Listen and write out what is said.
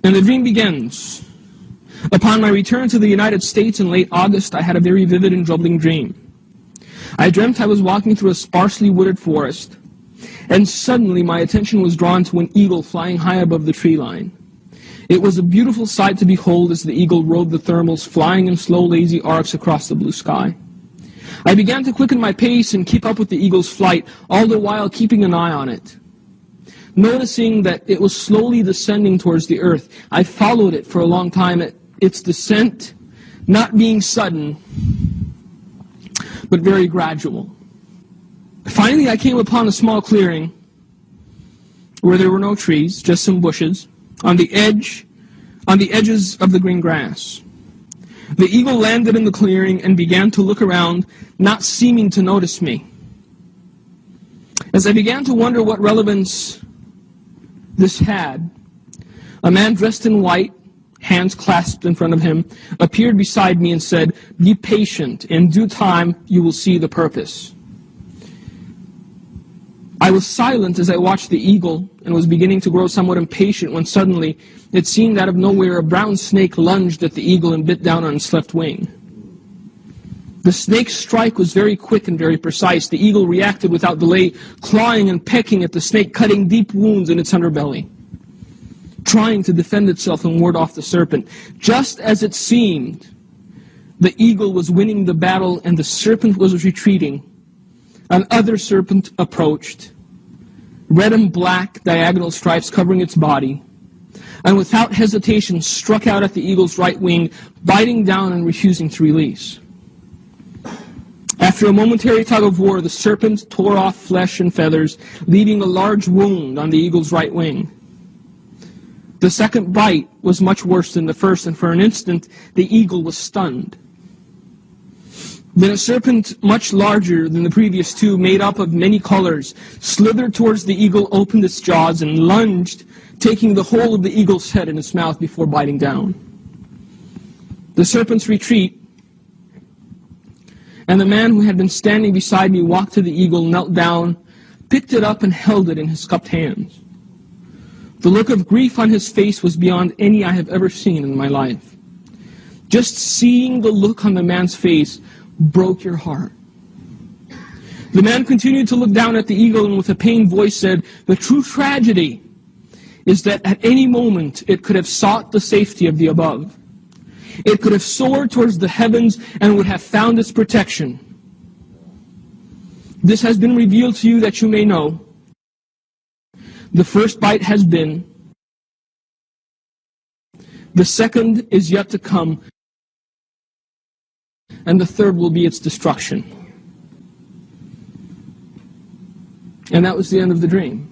And the dream begins. Upon my return to the United States in late August, I had a very vivid and troubling dream. I dreamt I was walking through a sparsely wooded forest, and suddenly my attention was drawn to an eagle flying high above the tree line. It was a beautiful sight to behold as the eagle rode the thermals, flying in slow, lazy arcs across the blue sky. I began to quicken my pace and keep up with the eagle's flight, all the while keeping an eye on it. Noticing that it was slowly descending towards the earth, I followed it for a long time, its descent not being sudden, but very gradual. Finally, I came upon a small clearing where there were no trees, just some bushes, on the edges of the green grass. The eagle landed in the clearing and began to look around, not seeming to notice me. As I began to wonder what relevance this had, a man dressed in white, hands clasped in front of him, appeared beside me and said, "Be patient. In due time, you will see the purpose." I was silent as I watched the eagle and was beginning to grow somewhat impatient when suddenly, it seemed out of nowhere, a brown snake lunged at the eagle and bit down on its left wing. The snake's strike was very quick and very precise. The eagle reacted without delay, clawing and pecking at the snake, cutting deep wounds in its underbelly, trying to defend itself and ward off the serpent. Just as it seemed, the eagle was winning the battle and the serpent was retreating. Another serpent approached, red and black diagonal stripes covering its body, and without hesitation struck out at the eagle's right wing, biting down and refusing to release. After a momentary tug of war, the serpent tore off flesh and feathers, leaving a large wound on the eagle's right wing. The second bite was much worse than the first, and for an instant the eagle was stunned. Then a serpent much larger than the previous two, made up of many colors, slithered towards the eagle, opened its jaws, and lunged, taking the whole of the eagle's head in its mouth before biting down. The serpents retreat, and the man who had been standing beside me walked to the eagle, knelt down, picked it up, and held it in his cupped hands. The look of grief on his face was beyond any I have ever seen in my life. Just seeing the look on the man's face broke your heart. The man continued to look down at the eagle and with a pained voice said, "The true tragedy is that at any moment it could have sought the safety of the above. It could have soared towards the heavens and would have found its protection. This has been revealed to you that you may know. The first bite has been. The second is yet to come. And the third will be its destruction." And that was the end of the dream.